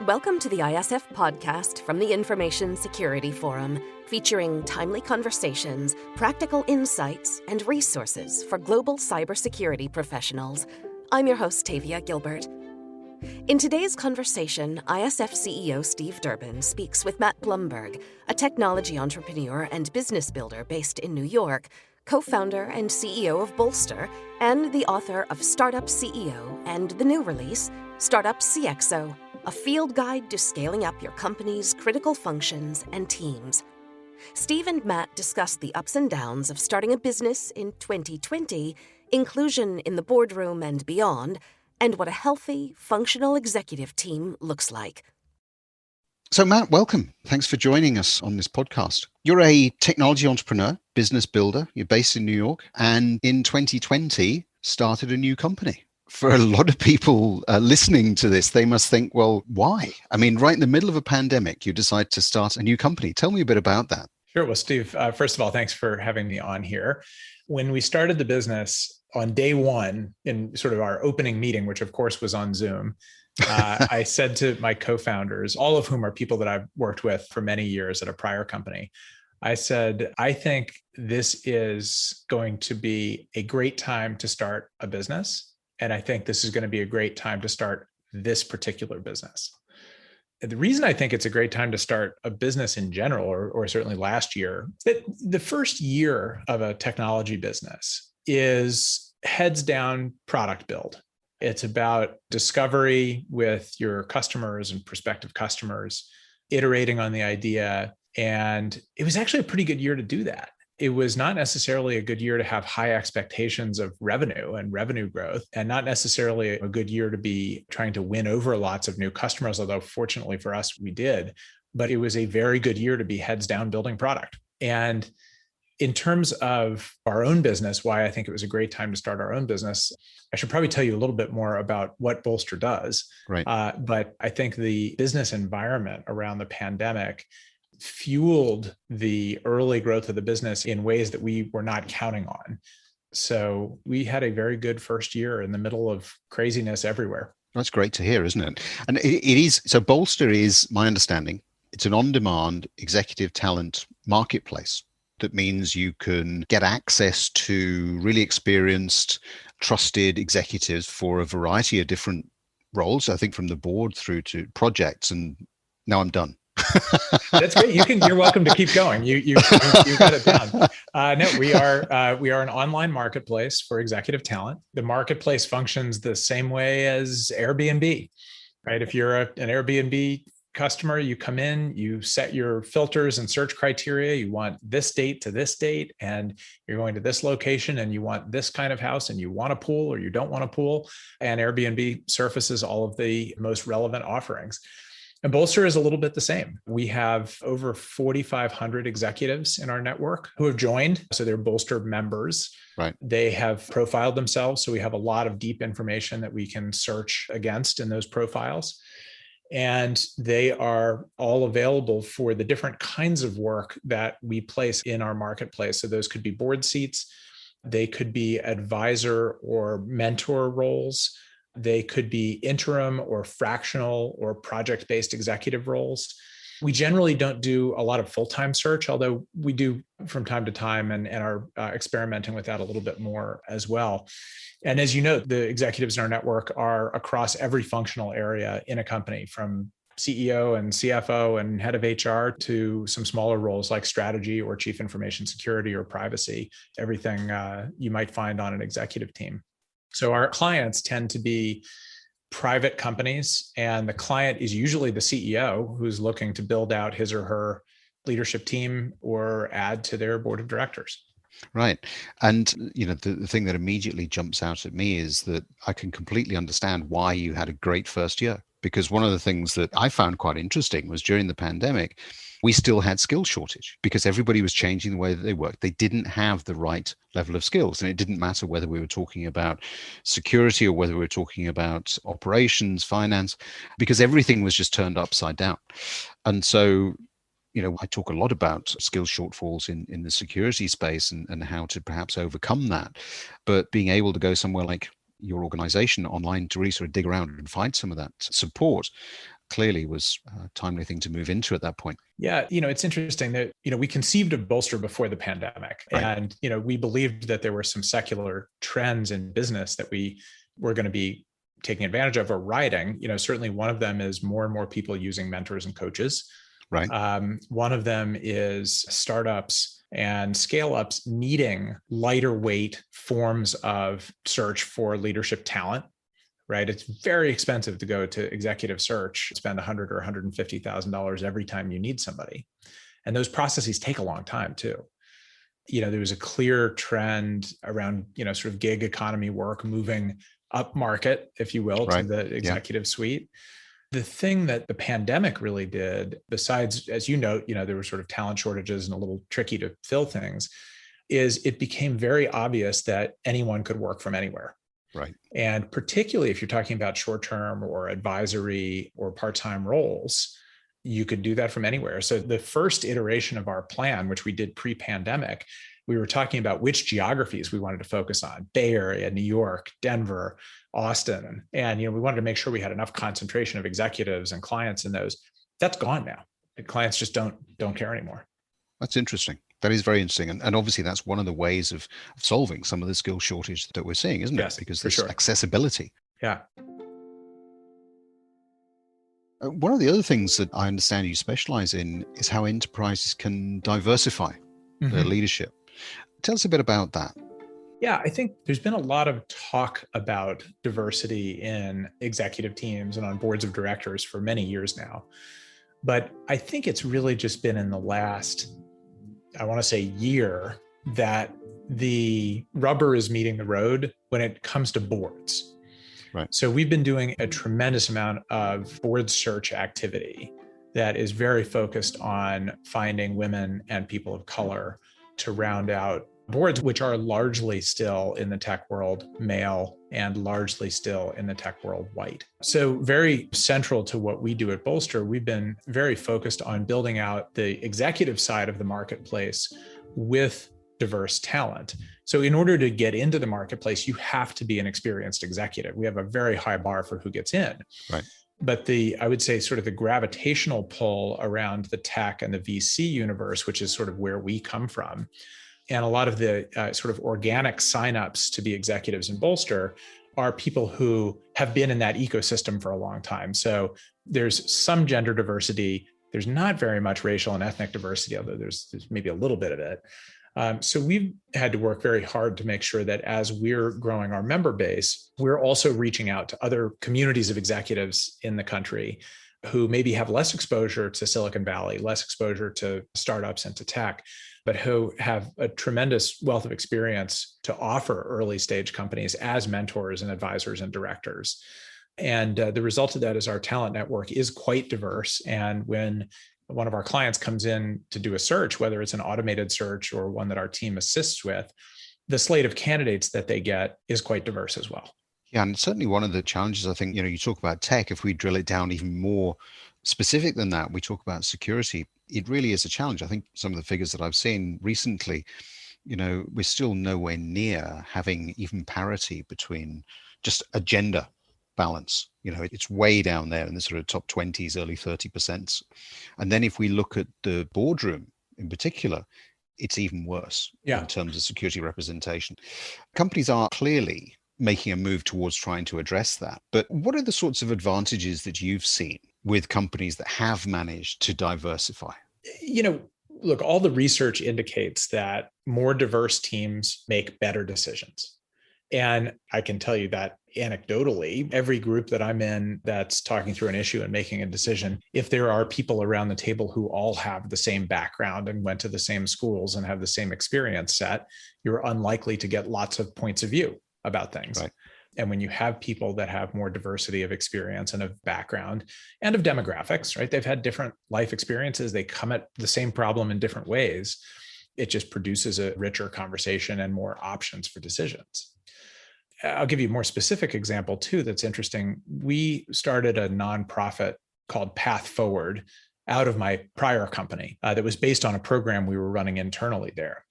Welcome to the ISF podcast from the Information Security Forum, featuring timely conversations, practical insights, and resources for global cybersecurity professionals. I'm your host, Tavia Gilbert. In today's conversation, ISF CEO Steve Durbin speaks with Matt Blumberg, a technology entrepreneur and business builder based in New York, co-founder and CEO of Bolster, and the author of Startup CEO and the new release, Startup CXO, a field guide to scaling up your company's critical functions and teams. Steve and Matt discuss the ups and downs of starting a business in 2020, inclusion in the boardroom and beyond, and what a healthy, functional executive team looks like. So Matt, welcome. Thanks for joining us on this podcast. You're a technology entrepreneur, business builder. You're based in New York, and in 2020 started a new company. For a lot of people listening to this, they must think, well, why? I mean, right in the middle of a pandemic, you decide to start a new company. Tell me a bit about that. Sure. Well, Steve, first of all, thanks for having me on here. When we started the business on day one in sort of our opening meeting, which of course was on Zoom, I said to my co-founders, all of whom are people that I've worked with for many years at a prior company, I said, I think this is going to be a great time to start a business. And I think this is going to be a great time to start this particular business. And the reason I think it's a great time to start a business in general, or certainly last year, that the first year of a technology business is heads down product build. It's about discovery with your customers and prospective customers, iterating on the idea. And it was actually a pretty good year to do that. It was not necessarily a good year to have high expectations of revenue and revenue growth, and not necessarily a good year to be trying to win over lots of new customers, although fortunately for us, we did. But it was a very good year to be heads down building product. And in terms of our own business, why I think it was a great time to start our own business, I should probably tell you a little bit more about what Bolster does. Right. But I think the business environment around the pandemic fueled the early growth of the business in ways that we were not counting on. So we had a very good first year in the middle of craziness everywhere. That's great to hear, isn't it? And it is, so Bolster is, my understanding, it's an on-demand executive talent marketplace. That means you can get access to really experienced, trusted executives for a variety of different roles, I think from the board through to projects. And now I'm done. That's great. You're welcome to keep going. You got it down. No, we are an online marketplace for executive talent. The marketplace functions the same way as Airbnb, right? If you're an Airbnb customer, you come in, you set your filters and search criteria. You want this date to this date, and you're going to this location, and you want this kind of house, and you want a pool or you don't want a pool. And Airbnb surfaces all of the most relevant offerings. And Bolster is a little bit the same. We have over 4,500 executives in our network who have joined. So they're Bolster members. Right. They have profiled themselves. So we have a lot of deep information that we can search against in those profiles. And they are all available for the different kinds of work that we place in our marketplace. So those could be board seats. They could be advisor or mentor roles. They could be interim or fractional or project-based executive roles. We generally don't do a lot of full-time search, although we do from time to time and are experimenting with that a little bit more as well. And as you know, the executives in our network are across every functional area in a company, from CEO and CFO and head of HR to some smaller roles like strategy or chief information security or privacy, everything you might find on an executive team. So our clients tend to be private companies, and the client is usually the CEO who's looking to build out his or her leadership team or add to their board of directors. Right. And, the thing that immediately jumps out at me is that I can completely understand why you had a great first year. Because one of the things that I found quite interesting was during the pandemic, we still had skill shortage because everybody was changing the way that they worked. They didn't have the right level of skills. And it didn't matter whether we were talking about security or whether we were talking about operations, finance, because everything was just turned upside down. And so, I talk a lot about skill shortfalls in the security space and how to perhaps overcome that. But being able to go somewhere like your organization online to really sort of dig around and find some of that support clearly was a timely thing to move into at that point. Yeah, it's interesting that, we conceived of Bolster before the pandemic. Right. And, we believed that there were some secular trends in business that we were going to be taking advantage of or riding. Certainly one of them is more and more people using mentors and coaches. Right. One of them is startups and scale-ups needing lighter weight forms of search for leadership talent. Right. It's very expensive to go to executive search, spend $100,000 or $150,000 every time you need somebody. And those processes take a long time too. There was a clear trend around, sort of gig economy work moving up market, if you will, Right. to the executive suite. The thing that the pandemic really did, besides, as you note, there were sort of talent shortages and a little tricky to fill things, is it became very obvious that anyone could work from anywhere. Right. And particularly if you're talking about short-term or advisory or part-time roles, you could do that from anywhere. So the first iteration of our plan, which we did pre-pandemic, we were talking about which geographies we wanted to focus on: Bay Area, New York, Denver, Austin. And, we wanted to make sure we had enough concentration of executives and clients in those. That's gone now. The clients just don't care anymore. That's interesting. That is very interesting. And obviously that's one of the ways of solving some of the skill shortage that we're seeing, isn't it? Because there's accessibility. Yeah. One of the other things that I understand you specialize in is how enterprises can diversify their leadership. Tell us a bit about that. Yeah, I think there's been a lot of talk about diversity in executive teams and on boards of directors for many years now. But I think it's really just been in the last, I want to say, year that the rubber is meeting the road when it comes to boards. Right. So we've been doing a tremendous amount of board search activity that is very focused on finding women and people of color to round out boards, which are largely still in the tech world male and largely still in the tech world white. So very central to what we do at Bolster, we've been very focused on building out the executive side of the marketplace with diverse talent. So in order to get into the marketplace, you have to be an experienced executive. We have a very high bar for who gets in. Right. But I would say sort of the gravitational pull around the tech and the VC universe, which is sort of where we come from, and a lot of the sort of organic signups to be executives in Bolster are people who have been in that ecosystem for a long time. So there's some gender diversity. There's not very much racial and ethnic diversity, although there's maybe a little bit of it. So we've had to work very hard to make sure that as we're growing our member base, we're also reaching out to other communities of executives in the country who maybe have less exposure to Silicon Valley, less exposure to startups and to tech, but who have a tremendous wealth of experience to offer early stage companies as mentors and advisors and directors. And the result of that is our talent network is quite diverse. And when one of our clients comes in to do a search, whether it's an automated search or one that our team assists with, the slate of candidates that they get is quite diverse as well. Yeah, and certainly one of the challenges, I think, you talk about tech, if we drill it down even more specific than that, we talk about security, it really is a challenge. I think some of the figures that I've seen recently, we're still nowhere near having even parity between just a gender balance. It's way down there in the sort of top 20s, early 30%. And then if we look at the boardroom in particular, it's even worse in terms of security representation. Companies are clearly making a move towards trying to address that. But what are the sorts of advantages that you've seen with companies that have managed to diversify? Look, all the research indicates that more diverse teams make better decisions. And I can tell you that anecdotally, every group that I'm in that's talking through an issue and making a decision, if there are people around the table who all have the same background and went to the same schools and have the same experience set, you're unlikely to get lots of points of view about things. Right. And when you have people that have more diversity of experience and of background and of demographics, right? They've had different life experiences. They come at the same problem in different ways. It just produces a richer conversation and more options for decisions. I'll give you a more specific example too that's interesting. We started a nonprofit called Path Forward out of my prior company that was based on a program we were running internally there.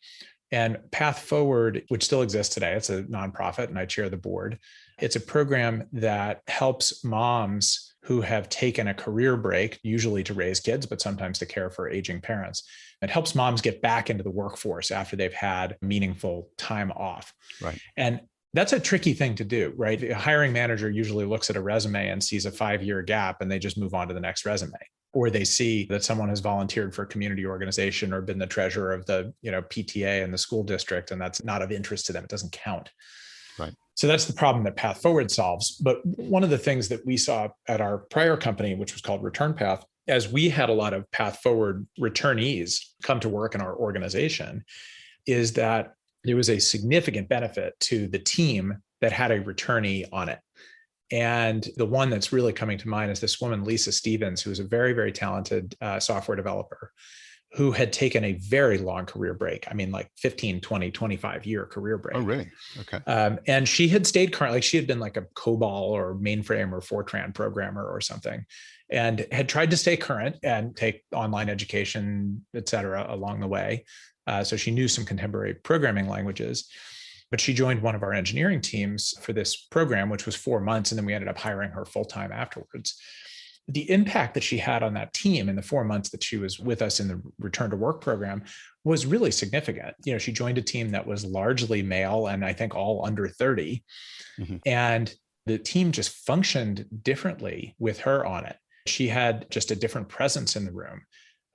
And Path Forward, which still exists today, it's a nonprofit and I chair the board. It's a program that helps moms who have taken a career break, usually to raise kids, but sometimes to care for aging parents. It helps moms get back into the workforce after they've had meaningful time off. Right. And that's a tricky thing to do, right? A hiring manager usually looks at a resume and sees a 5-year gap and they just move on to the next resume. Or they see that someone has volunteered for a community organization or been the treasurer of the PTA in the school district, and that's not of interest to them. It doesn't count. Right. So that's the problem that Path Forward solves. But one of the things that we saw at our prior company, which was called Return Path, as we had a lot of Path Forward returnees come to work in our organization, is that there was a significant benefit to the team that had a returnee on it. And the one that's really coming to mind is this woman, Lisa Stevens, who is a very, very talented software developer who had taken a very long career break. I mean, like 15, 20, 25-year career break. Oh, really? Okay. And she had stayed current, like she had been like a COBOL or mainframe or Fortran programmer or something, and had tried to stay current and take online education, et cetera, along the way. So she knew some contemporary programming languages. But she joined one of our engineering teams for this program, which was 4 months. And then we ended up hiring her full-time afterwards. The impact that she had on that team in the 4 months that she was with us in the return to work program was really significant. She joined a team that was largely male and I think all under 30. Mm-hmm. And the team just functioned differently with her on it. She had just a different presence in the room.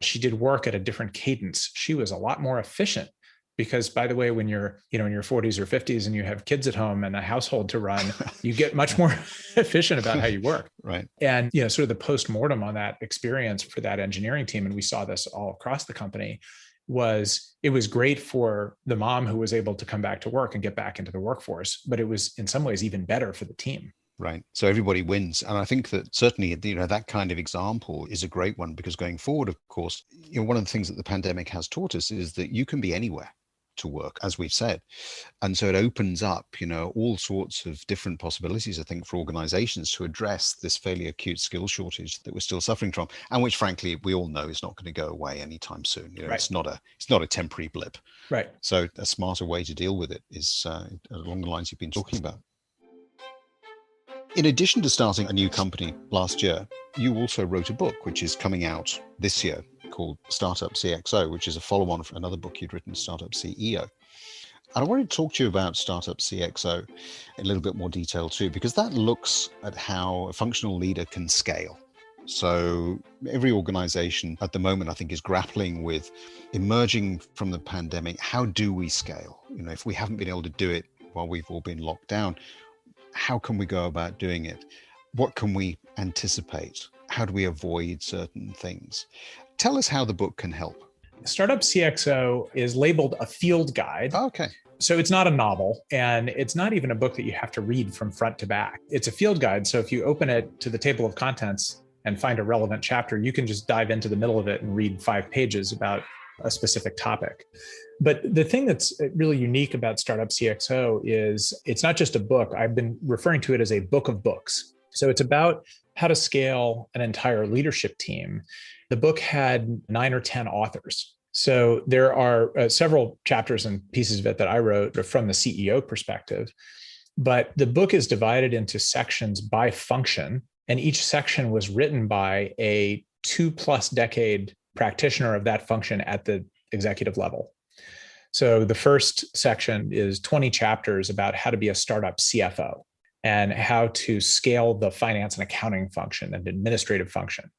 She did work at a different cadence. She was a lot more efficient. Because, by the way, when you're, in your 40s or 50s and you have kids at home and a household to run, you get much more efficient about how you work. Right. And, sort of the postmortem on that experience for that engineering team, and we saw this all across the company, it was great for the mom who was able to come back to work and get back into the workforce, but it was in some ways even better for the team. Right. So everybody wins. And I think that certainly, that kind of example is a great one, because going forward, of course, one of the things that the pandemic has taught us is that you can be anywhere to work, as we've said. And so it opens up, all sorts of different possibilities, I think, for organizations to address this fairly acute skill shortage that we're still suffering from, and which, frankly, we all know is not going to go away anytime soon. Right. It's not a temporary blip. Right. So a smarter way to deal with it is along the lines you've been talking about. In addition to starting a new company last year, you also wrote a book, which is coming out this year, called Startup CXO, which is a follow-on for another book you'd written, Startup CEO. And I wanted to talk to you about Startup CXO in a little bit more detail too, because that looks at how a functional leader can scale. So every organization at the moment, I think, is grappling with emerging from the pandemic. How do we scale? If we haven't been able to do it while we've all been locked down, how can we go about doing it? What can we anticipate? How do we avoid certain things? Tell us how the book can help. Startup CXO is labeled a field guide. Okay. So it's not a novel, and it's not even a book that you have to read from front to back. It's a field guide. So if you open it to the table of contents and find a relevant chapter, you can just dive into the middle of it and read 5 pages about a specific topic. But the thing that's really unique about Startup CXO is it's not just a book. I've been referring to it as a book of books. So it's about how to scale an entire leadership team. The book had 9 or 10 authors. So there are several chapters and pieces of it that I wrote from the CEO perspective. But the book is divided into sections by function, and each section was written by a 2+ decade practitioner of that function at the executive level. So the first section is 20 chapters about how to be a startup CFO and how to scale the finance and accounting function and administrative function.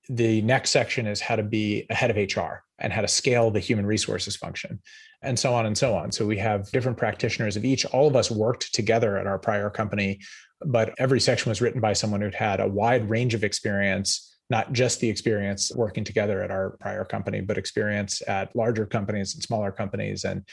The next section is how to be a head of HR and how to scale the human resources function, and so on and so on. So we have different practitioners of each. All of us worked together at our prior company, but every section was written by someone who'd had a wide range of experience, not just the experience working together at our prior company, but experience at larger companies and smaller companies. And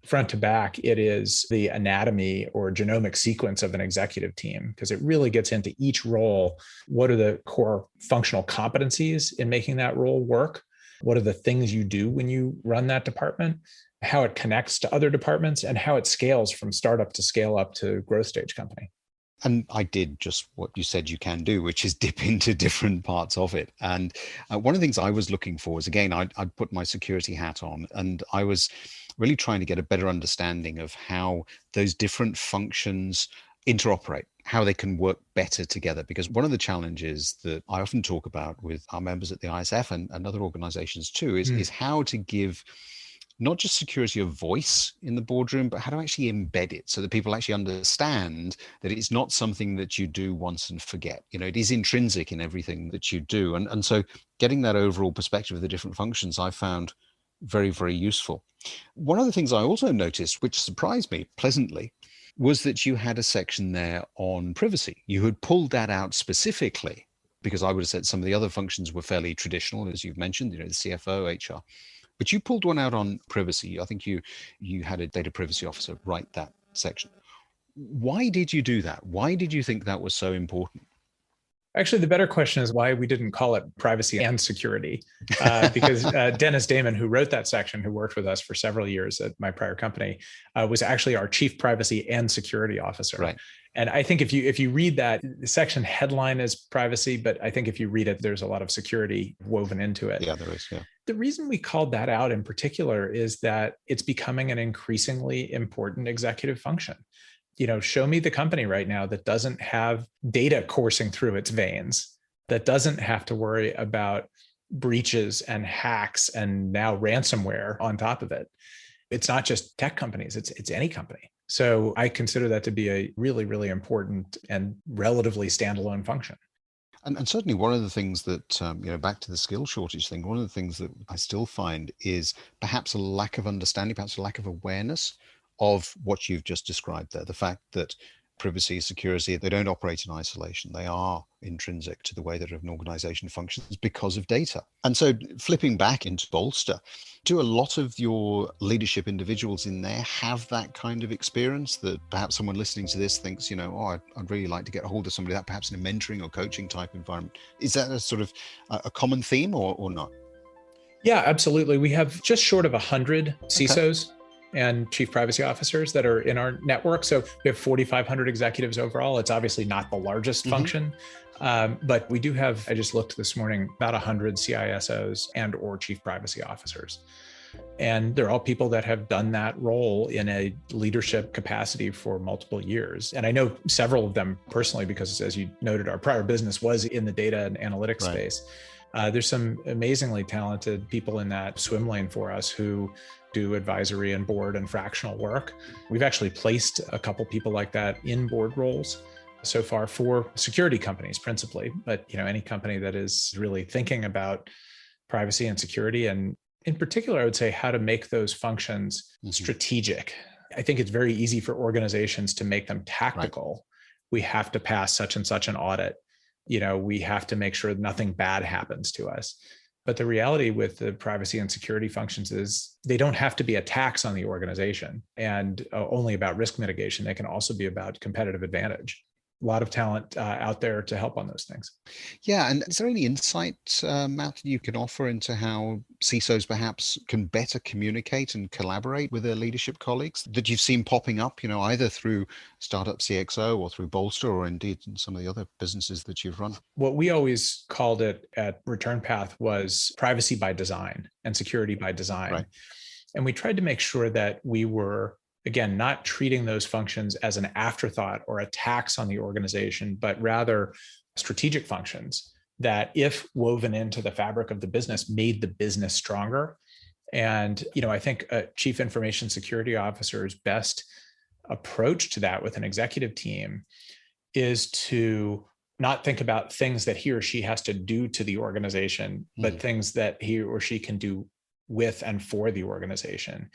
front to back, it is the anatomy or genomic sequence of an executive team, because it really gets into each role. What are the core functional competencies in making that role work? What are the things you do when you run that department? How it connects to other departments, and how it scales from startup to scale up to growth stage company. And I did just what you said you can do, which is dip into different parts of it. And one of the things I was looking for is, again, I'd put my security hat on, and I was really trying to get a better understanding of how those different functions interoperate, how they can work better together. Because one of the challenges that I often talk about with our members at the ISF and other organizations too is how to give not just security a voice in the boardroom, but how to actually embed it so that people actually understand that it's not something that you do once and forget. It is intrinsic in everything that you do. And so getting that overall perspective of the different functions, I found very, very useful. One of the things I also noticed, which surprised me pleasantly, was that you had a section there on privacy. You had pulled that out specifically because I would have said some of the other functions were fairly traditional, as you've mentioned, the CFO, HR. But you pulled one out on privacy. I think you had a data privacy officer write that section. Why did you do that? Why did you think that was so important? Actually, the better question is why we didn't call it privacy and security. Because Dennis Damon, who wrote that section, who worked with us for several years at my prior company, was actually our chief privacy and security officer. Right. And I think if you read that, the section headline is privacy, but I think if you read it, there's a lot of security woven into it. Yeah, there is. Yeah. The reason we called that out in particular is that it's becoming an increasingly important executive function. Show me the company right now that doesn't have data coursing through its veins, that doesn't have to worry about breaches and hacks and now ransomware on top of it. It's not just tech companies, it's any company. So I consider that to be a really, really important and relatively standalone function. And certainly one of the things that, back to the skill shortage thing, one of the things that I still find is perhaps a lack of understanding, perhaps a lack of awareness of what you've just described there. The fact that privacy, security, they don't operate in isolation. They are intrinsic to the way that an organization functions because of data. And so flipping back into Bolster, do a lot of your leadership individuals in there have that kind of experience that perhaps someone listening to this thinks, I'd really like to get a hold of somebody that perhaps in a mentoring or coaching type environment. Is that a sort of a common theme or not? Yeah, absolutely. We have just short of 100 CISOs. Okay. And chief privacy officers that are in our network. So we have 4,500 executives overall. It's obviously not the largest function, but we do have, I just looked this morning, about 100 CISOs and or chief privacy officers. And they're all people that have done that role in a leadership capacity for multiple years. And I know several of them personally, because as you noted, our prior business was in the data and analytics space. There's some amazingly talented people in that swim lane for us who do advisory and board and fractional work. We've actually placed a couple people like that in board roles so far for security companies principally, but any company that is really thinking about privacy and security, and in particular, I would say how to make those functions strategic. I think it's very easy for organizations to make them tactical. Right. We have to pass such and such an audit. We have to make sure nothing bad happens to us. But the reality with the privacy and security functions is they don't have to be a tax on the organization and only about risk mitigation. They can also be about competitive advantage. A lot of talent out there to help on those things. Yeah. And is there any insight, Matt, you can offer into how CISOs perhaps can better communicate and collaborate with their leadership colleagues that you've seen popping up, either through Startup CXO or through Bolster or indeed in some of the other businesses that you've run? What we always called it at Return Path was privacy by design and security by design. Right. And we tried to make sure that we were, again, not treating those functions as an afterthought or a tax on the organization, but rather strategic functions that, if woven into the fabric of the business, made the business stronger. And, I think a chief information security officer's best approach to that with an executive team is to not think about things that he or she has to do to the organization, but things that he or she can do with and for the organization.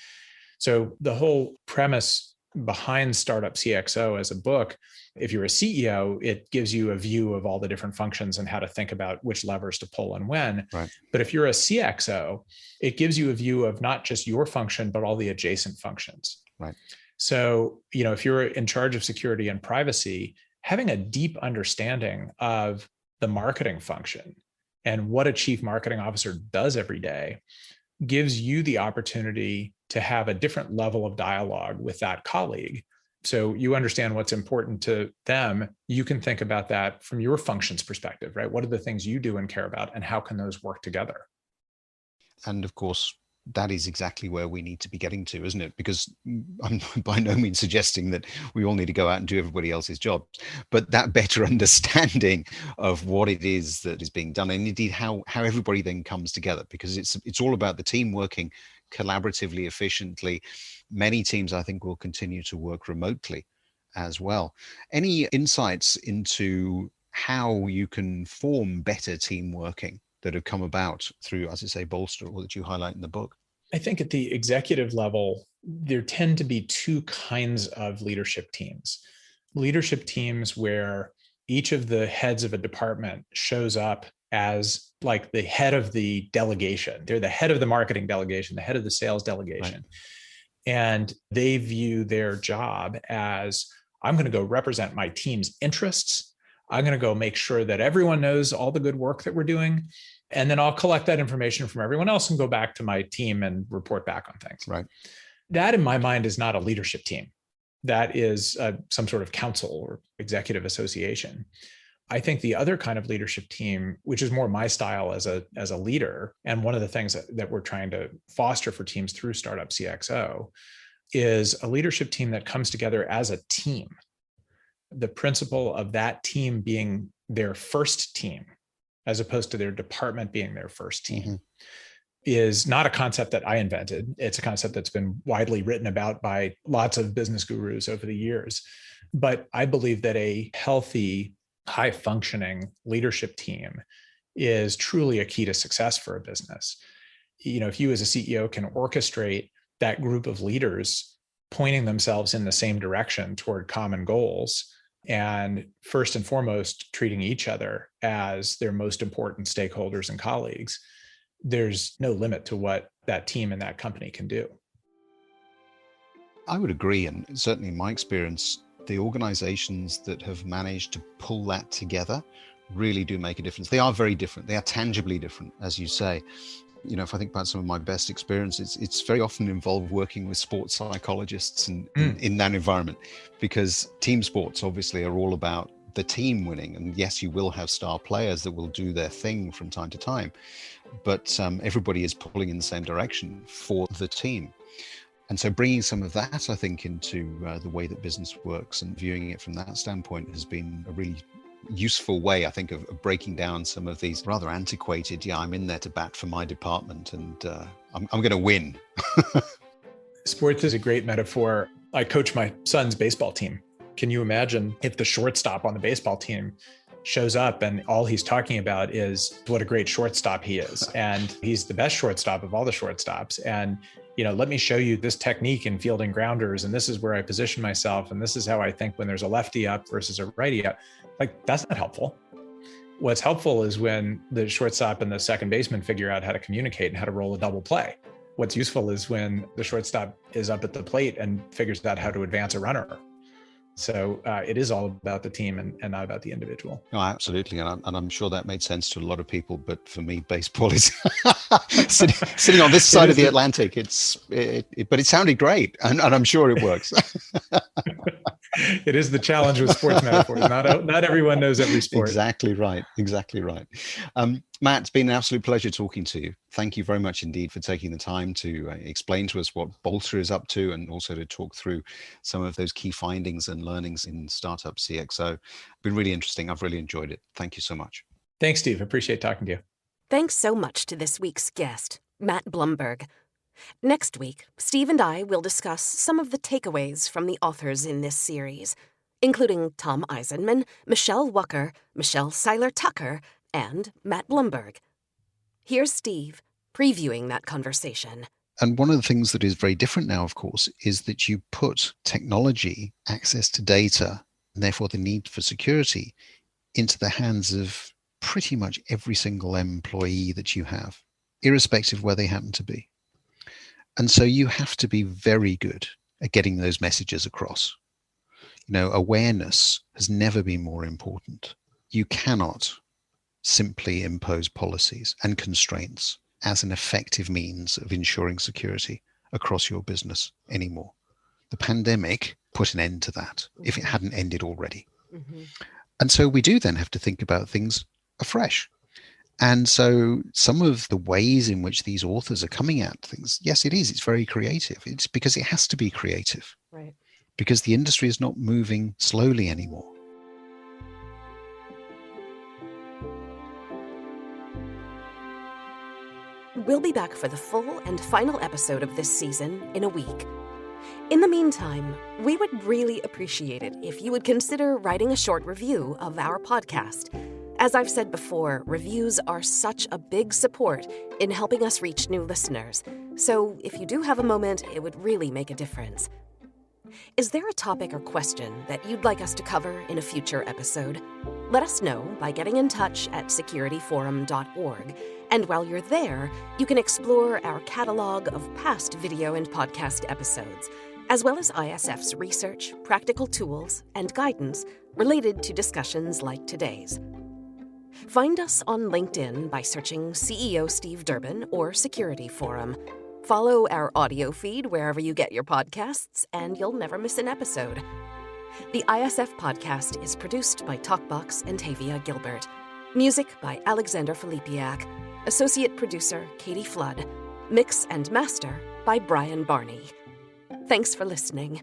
So the whole premise behind Startup CXO as a book, if you're a CEO, it gives you a view of all the different functions and how to think about which levers to pull and when. Right. But if you're a CXO, it gives you a view of not just your function, but all the adjacent functions. Right. So, if you're in charge of security and privacy, having a deep understanding of the marketing function and what a chief marketing officer does every day gives you the opportunity to have a different level of dialogue with that colleague. So you understand what's important to them. You can think about that from your function's perspective, right? What are the things you do and care about, and how can those work together? And of course, that is exactly where we need to be getting to, isn't it? Because I'm by no means suggesting that we all need to go out and do everybody else's jobs, but that better understanding of what it is that is being done, and indeed how everybody then comes together, because it's all about the team working collaboratively, efficiently. Many teams, I think, will continue to work remotely as well. Any insights into how you can form better team working that have come about through, as I say, Bolster, or that you highlight in the book? I think at the executive level, there tend to be two kinds of leadership teams. Leadership teams where each of the heads of a department shows up as like the head of the delegation. They're the head of the marketing delegation, the head of the sales delegation. Right. And they view their job as, I'm going to go represent my team's interests. I'm going to go make sure that everyone knows all the good work that we're doing. And then I'll collect that information from everyone else and go back to my team and report back on things. Right. That, in my mind, is not a leadership team. That is some sort of council or executive association. I think the other kind of leadership team, which is more my style as a leader, and one of the things that we're trying to foster for teams through Startup CXO, is a leadership team that comes together as a team. The principle of that team being their first team, as opposed to their department being their first team, is not a concept that I invented. It's a concept that's been widely written about by lots of business gurus over the years. But I believe that a healthy, high-functioning leadership team is truly a key to success for a business. If you as a CEO can orchestrate that group of leaders pointing themselves in the same direction toward common goals, and first and foremost, treating each other as their most important stakeholders and colleagues, there's no limit to what that team and that company can do. I would agree. And certainly in my experience, the organizations that have managed to pull that together really do make a difference. They are very different. They are tangibly different, as you say. If I think about some of my best experiences, it's very often involved working with sports psychologists and in that environment, because team sports obviously are all about the team winning. And yes, you will have star players that will do their thing from time to time, but everybody is pulling in the same direction for the team. And so bringing some of that, I think, into the way that business works and viewing it from that standpoint has been a really useful way, I think, of breaking down some of these rather antiquated, I'm in there to bat for my department and I'm going to win. Sports is a great metaphor. I coach my son's baseball team. Can you imagine if the shortstop on the baseball team shows up and all he's talking about is what a great shortstop he is. And he's the best shortstop of all the shortstops. And, let me show you this technique in fielding grounders. And this is where I position myself. And this is how I think when there's a lefty up versus a righty up. Like, that's not helpful. What's helpful is when the shortstop and the second baseman figure out how to communicate and how to roll a double play. What's useful is when the shortstop is up at the plate and figures out how to advance a runner. So it is all about the team and not about the individual. No, absolutely. And I'm sure that made sense to a lot of people. But for me, baseball is sitting on this side of the Atlantic. But it sounded great. And I'm sure it works. It is the challenge with sports metaphors. Not everyone knows every sport. Exactly right. Matt, it's been an absolute pleasure talking to you. Thank you very much indeed for taking the time to explain to us what Bolster is up to, and also to talk through some of those key findings and learnings in Startup CXO. It's been really interesting. I've really enjoyed it. Thank you so much. Thanks, Steve. Appreciate talking to you. Thanks so much to this week's guest, Matt Blumberg. Next week, Steve and I will discuss some of the takeaways from the authors in this series, including Tom Eisenman, Michelle Wucker, Michelle Seiler-Tucker, and Matt Blumberg. Here's Steve previewing that conversation. And one of the things that is very different now, of course, is that you put technology, access to data, and therefore the need for security into the hands of pretty much every single employee that you have, irrespective of where they happen to be. And so you have to be very good at getting those messages across. Awareness has never been more important. You cannot simply impose policies and constraints as an effective means of ensuring security across your business anymore. The pandemic put an end to that, if it hadn't ended already. Mm-hmm. And so we do then have to think about things afresh. And so some of the ways in which these authors are coming at things, yes, it is. It's very creative. It's because it has to be creative. Right. Because the industry is not moving slowly anymore. We'll be back for the full and final episode of this season in a week. In the meantime, we would really appreciate it if you would consider writing a short review of our podcast. As I've said before, reviews are such a big support in helping us reach new listeners. So if you do have a moment, it would really make a difference. Is there a topic or question that you'd like us to cover in a future episode? Let us know by getting in touch at securityforum.org. And while you're there, you can explore our catalog of past video and podcast episodes, as well as ISF's research, practical tools, and guidance related to discussions like today's. Find us on LinkedIn by searching CEO Steve Durbin or Security Forum. Follow our audio feed wherever you get your podcasts, and you'll never miss an episode. The ISF podcast is produced by Talkbox and Tavia Gilbert. Music by Alexander Filipiak. Associate producer Katie Flood. Mix and master by Brian Barney. Thanks for listening.